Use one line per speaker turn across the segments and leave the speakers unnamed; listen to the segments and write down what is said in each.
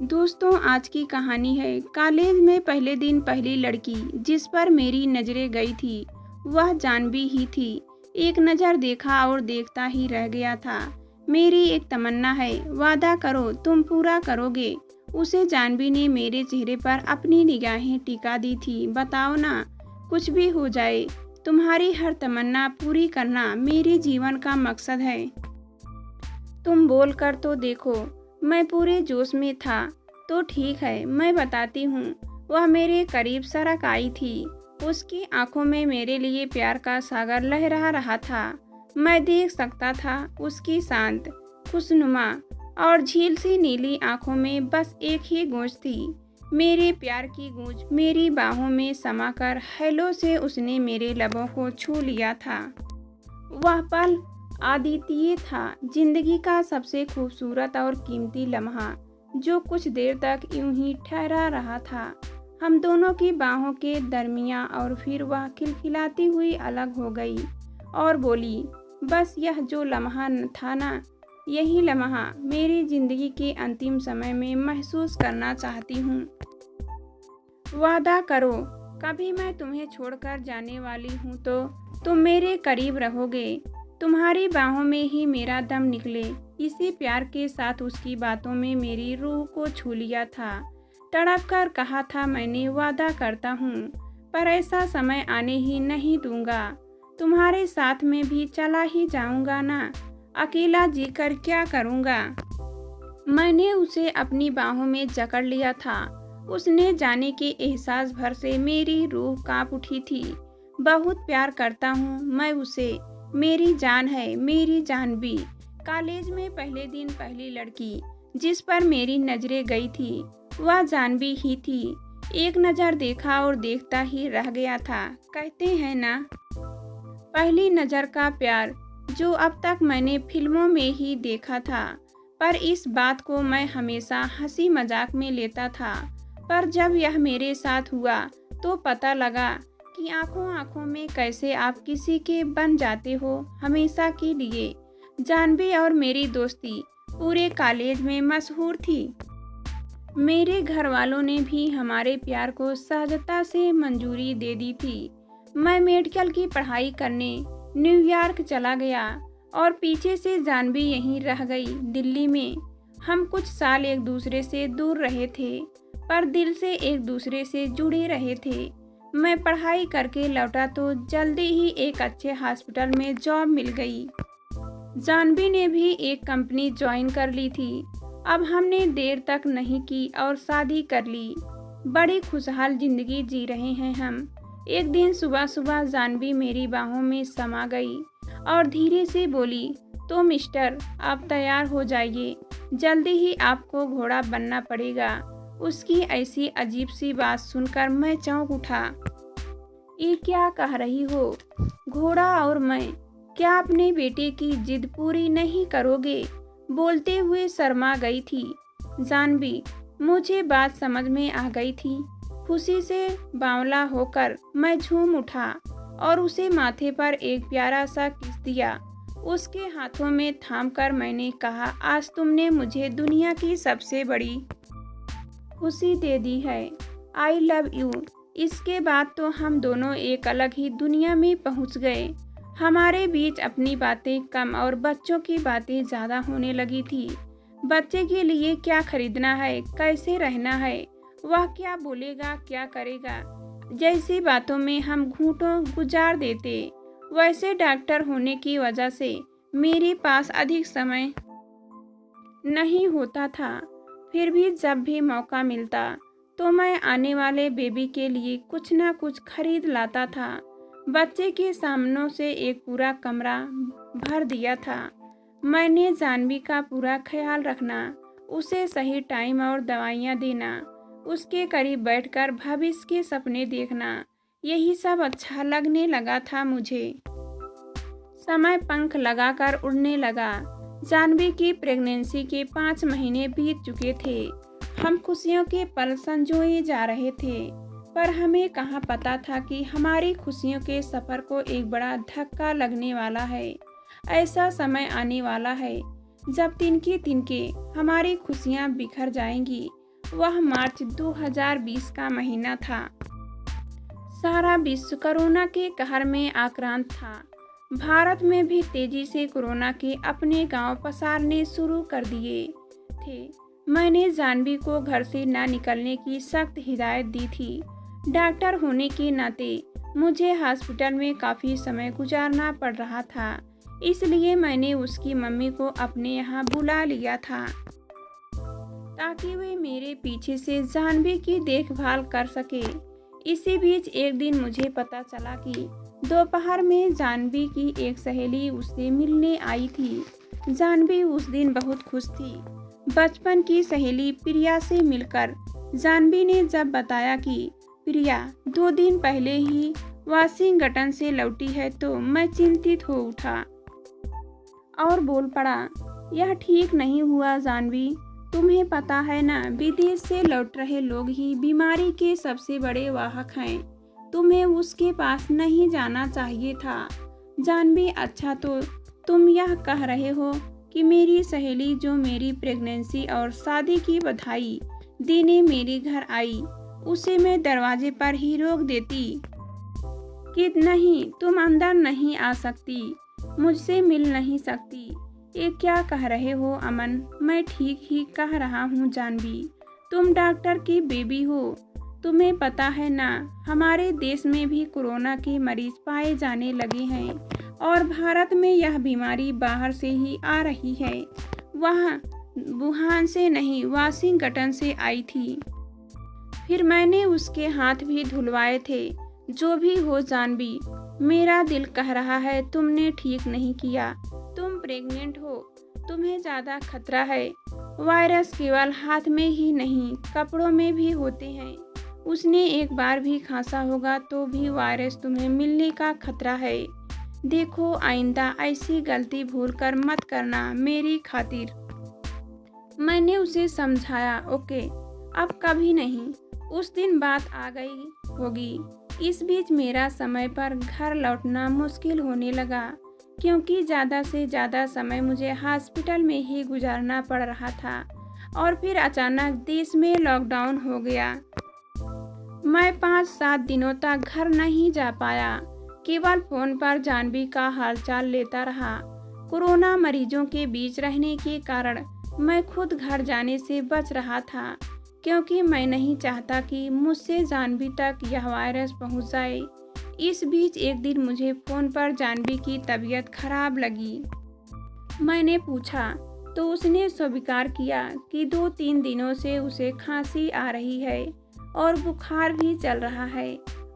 दोस्तों, आज की कहानी है कॉलेज में पहले दिन पहली लड़की जिस पर मेरी नजरें गई थी वह जानवी ही थी। एक नज़र देखा और देखता ही रह गया था। मेरी एक तमन्ना है, वादा करो तुम पूरा करोगे। उसे जानवी ने मेरे चेहरे पर अपनी निगाहें टिका दी थी। बताओ ना, कुछ भी हो जाए, तुम्हारी हर तमन्ना पूरी करना मेरे जीवन का मकसद है। तुम बोल कर तो देखो। मैं पूरे जोश में था। तो ठीक है, मैं बताती हूँ। वह मेरे करीब सरक आई थी। उसकी आंखों में मेरे लिए प्यार का सागर लहरा रहा था। मैं देख सकता था उसकी शांत, खुशनुमा और झील सी नीली आंखों में बस एक ही गूंज थी, मेरे प्यार की गूंज। मेरी बाहों में समाकर हेलो से उसने मेरे लबों को छू लिया था। वह पल अद्वितीय था, जिंदगी का सबसे खूबसूरत और कीमती लम्हा, जो कुछ देर तक यूं ही ठहरा रहा था हम दोनों की बाहों के दरमियां। और फिर वह खिलखिलाती हुई अलग हो गई और बोली, बस यह जो लम्हा था ना, यही लम्हा मेरी जिंदगी के अंतिम समय में महसूस करना चाहती हूँ। वादा करो, कभी मैं तुम्हें छोड़कर जाने वाली हूँ तो तुम मेरे करीब रहोगे। तुम्हारी बाहों में ही मेरा दम निकले। इसी प्यार के साथ उसकी बातों में मेरी रूह को छू लिया था। तड़प कर कहा था मैंने, वादा करता हूँ, पर ऐसा समय आने ही नहीं दूंगा। तुम्हारे साथ में भी चला ही जाऊंगा ना, अकेला जीकर क्या करूँगा। मैंने उसे अपनी बाहों में जकड़ लिया था। उसने जाने के एहसास भर से मेरी रूह कांप उठी थी। बहुत प्यार करता हूँ मैं उसे, मेरी जान है, मेरी जानवी। कॉलेज में पहले दिन पहली लड़की जिस पर मेरी नजरें गई थी वह जानवी ही थी। एक नज़र देखा और देखता ही रह गया था। कहते हैं ना, पहली नज़र का प्यार, जो अब तक मैंने फिल्मों में ही देखा था। पर इस बात को मैं हमेशा हंसी मजाक में लेता था। पर जब यह मेरे साथ हुआ तो पता लगा कि आंखों आंखों में कैसे आप किसी के बन जाते हो हमेशा के लिए। जानवी और मेरी दोस्ती पूरे कॉलेज में मशहूर थी। मेरे घर वालों ने भी हमारे प्यार को सहजता से मंजूरी दे दी थी। मैं मेडिकल की पढ़ाई करने न्यूयॉर्क चला गया और पीछे से जानवी यहीं रह गई दिल्ली में। हम कुछ साल एक दूसरे से दूर रहे थे, पर दिल से एक दूसरे से जुड़े रहे थे। मैं पढ़ाई करके लौटा तो जल्दी ही एक अच्छे हॉस्पिटल में जॉब मिल गई। जानवी ने भी एक कंपनी ज्वाइन कर ली थी। अब हमने देर तक नहीं की और शादी कर ली। बड़ी खुशहाल जिंदगी जी रहे हैं हम। एक दिन सुबह सुबह जानवी मेरी बाहों में समा गई और धीरे से बोली, तो मिस्टर, आप तैयार हो जाइए, जल्दी ही आपको घोड़ा बनना पड़ेगा। उसकी ऐसी अजीब सी बात सुनकर मैं चौंक उठा। ये क्या कह रही हो? घोड़ा और मैं? क्या अपने बेटे की जिद पूरी नहीं करोगे? बोलते हुए शर्मा गई थी जानवी। मुझे बात समझ में आ गई थी। खुशी से बावला होकर मैं झूम उठा और उसे माथे पर एक प्यारा सा किस दिया। उसके हाथों में थामकर मैंने कहा, आज तुमने मुझे दुनिया की सबसे बड़ी खुशी दे दी है। आई लव यू। इसके बाद तो हम दोनों एक अलग ही दुनिया में पहुंच गए। हमारे बीच अपनी बातें कम और बच्चों की बातें ज़्यादा होने लगी थी। बच्चे के लिए क्या खरीदना है, कैसे रहना है, वह क्या बोलेगा, क्या करेगा, जैसी बातों में हम घूंटों गुजार देते। वैसे डॉक्टर होने की वजह से मेरे पास अधिक समय नहीं होता था। फिर भी जब भी मौका मिलता तो मैं आने वाले बेबी के लिए कुछ ना कुछ खरीद लाता था। बच्चे के सामनों से एक पूरा कमरा भर दिया था। मैंने जानवी का पूरा ख्याल रखना, उसे सही टाइम और दवाइयाँ देना, उसके करीब बैठकर भविष्य के सपने देखना, यही सब अच्छा लगने लगा था मुझे। समय पंख लगाकर उड़ने लगा। जानवी की प्रेगनेंसी के 5 महीने बीत चुके थे। हम खुशियों के पल संजोए जा रहे थे, पर हमें कहाँ पता था कि हमारी खुशियों के सफ़र को एक बड़ा धक्का लगने वाला है। ऐसा समय आने वाला है जब तिनके तिनके हमारी खुशियाँ बिखर जाएंगी वह मार्च 2020 का महीना था। सारा विश्व कोरोना के कहर में आक्रांत था। भारत में भी तेजी से कोरोना के अपने गांव पसारने शुरू कर दिए थे। मैंने जाह्नवी को घर से न निकलने की सख्त हिदायत दी थी। डॉक्टर होने के नाते मुझे हॉस्पिटल में काफ़ी समय गुजारना पड़ रहा था, इसलिए मैंने उसकी मम्मी को अपने यहाँ बुला लिया था ताकि वे मेरे पीछे से जाह्नवी की देखभाल कर सके। इसी बीच एक दिन मुझे पता चला कि दोपहर में जाह्नवी की एक सहेली उससे मिलने आई थी। जाह्नवी उस दिन बहुत खुश थी। बचपन की सहेली प्रिया से मिलकर जाह्नवी ने जब बताया कि प्रिया 2 दिन पहले ही वाशिंगटन से लौटी है तो मैं चिंतित हो उठा और बोल पड़ा, यह ठीक नहीं हुआ जाह्नवी। तुम्हें पता है ना, विदेश से लौट रहे लोग ही बीमारी के सबसे बड़े वाहक हैं। तुम्हें उसके पास नहीं जाना चाहिए था। जाह्नवी, अच्छा तो तुम यह कह रहे हो कि मेरी सहेली जो मेरी प्रेगनेंसी और शादी की बधाई देने मेरे घर आई, उसे मैं दरवाजे पर ही रोक देती कि नहीं, तुम अंदर नहीं आ सकती, मुझसे मिल नहीं सकती। ये क्या कह रहे हो अमन? मैं ठीक ही कह रहा हूँ जाह्नवी, तुम डॉक्टर की बेबी हो। तुम्हें पता है ना, हमारे देश में भी कोरोना के मरीज पाए जाने लगे हैं और भारत में यह बीमारी बाहर से ही आ रही है। वह वुहान से नहीं, वाशिंगटन से आई थी। फिर मैंने उसके हाथ भी धुलवाए थे। जो भी हो जाह्नवी, मेरा दिल कह रहा है तुमने ठीक नहीं किया। तुम प्रेग्नेंट हो, तुम्हें ज़्यादा खतरा है। वायरस केवल हाथ में ही नहीं, कपड़ों में भी होते हैं। उसने एक बार भी खांसा होगा तो भी वायरस तुम्हें मिलने का खतरा है। देखो, आइंदा ऐसी गलती भूल कर मत करना मेरी खातिर। मैंने उसे समझाया। ओके, अब कभी नहीं। उस दिन बात आ गई होगी। इस बीच मेरा समय पर घर लौटना मुश्किल होने लगा क्योंकि ज़्यादा से ज़्यादा समय मुझे हॉस्पिटल में ही गुजारना पड़ रहा था। और फिर अचानक देश में लॉकडाउन हो गया। मैं 5-7 दिनों तक घर नहीं जा पाया, केवल फ़ोन पर जाह्नवी का हालचाल लेता रहा। कोरोना मरीजों के बीच रहने के कारण मैं खुद घर जाने से बच रहा था क्योंकि मैं नहीं चाहता कि मुझसे जाह्नवी तक यह वायरस पहुंच जाए। इस बीच एक दिन मुझे फ़ोन पर जाह्नवी की तबीयत खराब लगी। मैंने पूछा तो उसने स्वीकार किया कि 2-3 दिनों से उसे खांसी आ रही है और बुखार भी चल रहा है।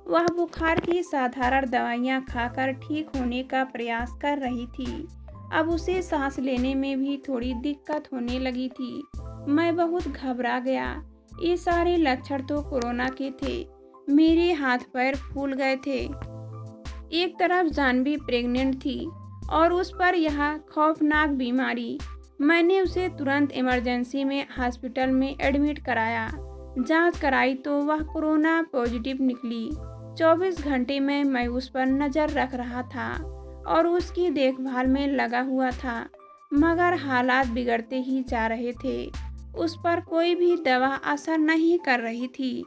वह बुखार की साधारण दवाइयाँ खाकर ठीक होने का प्रयास कर रही थी। अब उसे सांस लेने में भी थोड़ी दिक्कत होने लगी थी। मैं बहुत घबरा गया। ये सारे लक्षण तो कोरोना के थे। मेरे हाथ पैर फूल गए थे। एक तरफ जाह्नवी प्रेग्नेंट थी और उस पर यह खौफनाक बीमारी। मैंने उसे तुरंत इमरजेंसी में हॉस्पिटल में एडमिट कराया। जांच कराई तो वह कोरोना पॉजिटिव निकली। 24 घंटे में मैं उस पर नज़र रख रहा था और उसकी देखभाल में लगा हुआ था, मगर हालात बिगड़ते ही जा रहे थे। उस पर कोई भी दवा असर नहीं कर रही थी।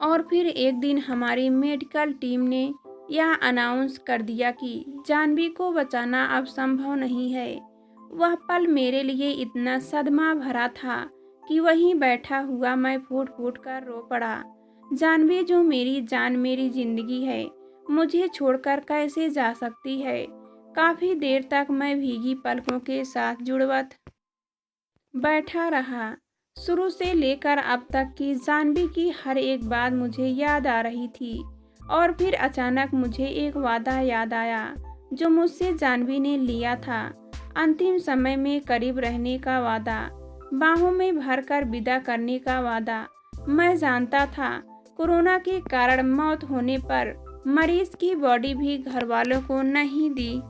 और फिर एक दिन हमारी मेडिकल टीम ने यह अनाउंस कर दिया कि जाह्नवी को बचाना अब संभव नहीं है। वह पल मेरे लिए इतना सदमा भरा था कि वहीं बैठा हुआ मैं फूट फूट कर रो पड़ा। जाह्नवी जो मेरी जान, मेरी जिंदगी है, मुझे छोड़कर कैसे जा सकती है। काफ़ी देर तक मैं भीगी पलकों के साथ जुड़वत बैठा रहा। शुरू से लेकर अब तक की जाह्नवी की हर एक बात मुझे याद आ रही थी। और फिर अचानक मुझे एक वादा याद आया जो मुझसे जाह्नवी ने लिया था। अंतिम समय में करीब रहने का वादा, बाहों में भरकर विदा करने का वादा। मैं जानता था कोरोना के कारण मौत होने पर मरीज की बॉडी भी घर वालों को नहीं दी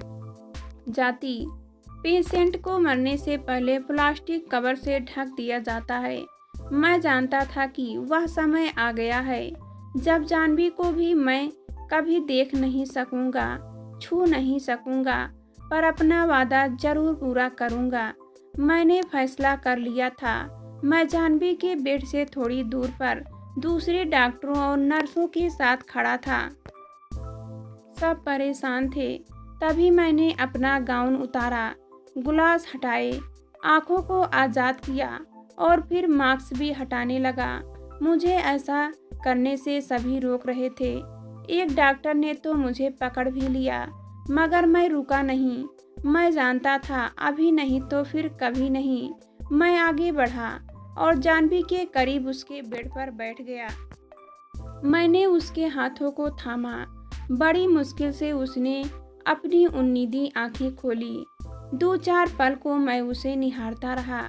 जाती। पेशेंट को मरने से पहले प्लास्टिक कवर से ढक दिया जाता है। मैं जानता था कि वह समय आ गया है जब जाह्नवी को भी मैं कभी देख नहीं सकूंगा, छू नहीं सकूंगा, पर अपना वादा जरूर पूरा करूंगा। मैंने फैसला कर लिया था। मैं जानवी के बेड से थोड़ी दूर पर दूसरे डॉक्टरों और नर्सों के साथ खड़ा था। सब परेशान थे। तभी मैंने अपना गाउन उतारा, ग्लास हटाए, आंखों को आज़ाद किया और फिर मास्क भी हटाने लगा। मुझे ऐसा करने से सभी रोक रहे थे। एक डॉक्टर ने तो मुझे पकड़ भी लिया, मगर मैं रुका नहीं। मैं जानता था अभी नहीं तो फिर कभी नहीं। मैं आगे बढ़ा और जानवी के करीब उसके बेड पर बैठ गया। मैंने उसके हाथों को थामा। बड़ी मुश्किल से उसने अपनी उन्नीदी आंखें खोली। 2-4 पल को मैं उसे निहारता रहा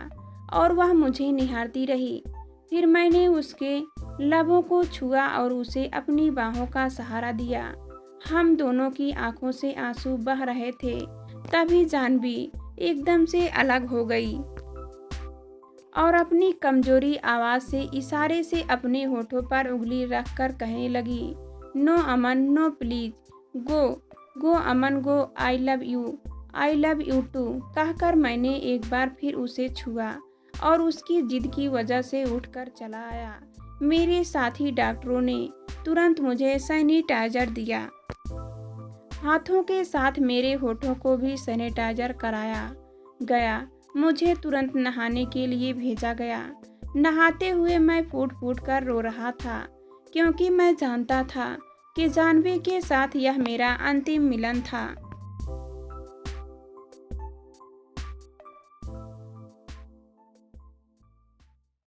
और वह मुझे निहारती रही। फिर मैंने उसके लबों को छुआ और उसे अपनी बाहों का सहारा दिया। हम दोनों की आंखों से आंसू बह रहे थे। तभी जानवी एकदम से अलग हो गई और अपनी कमजोरी आवाज से इशारे से अपने होठों पर उंगली रखकर कहने लगी, no Aman, no please, go go Aman go, I love you too. कहकर मैंने एक बार फिर उसे छुआ और उसकी जिद की वजह से उठकर चला आया। मेरे साथी डॉक्टरों ने तुरंत मुझे सैनिटाइजर दिया। हाथों के साथ मेरे होठों को भी सैनिटाइजर कराया गया। मुझे तुरंत नहाने के लिए भेजा गया। नहाते हुए मैं फूट फूट कर रो रहा था, क्योंकि मैं जानता था कि जानवी के साथ यह मेरा अंतिम मिलन था।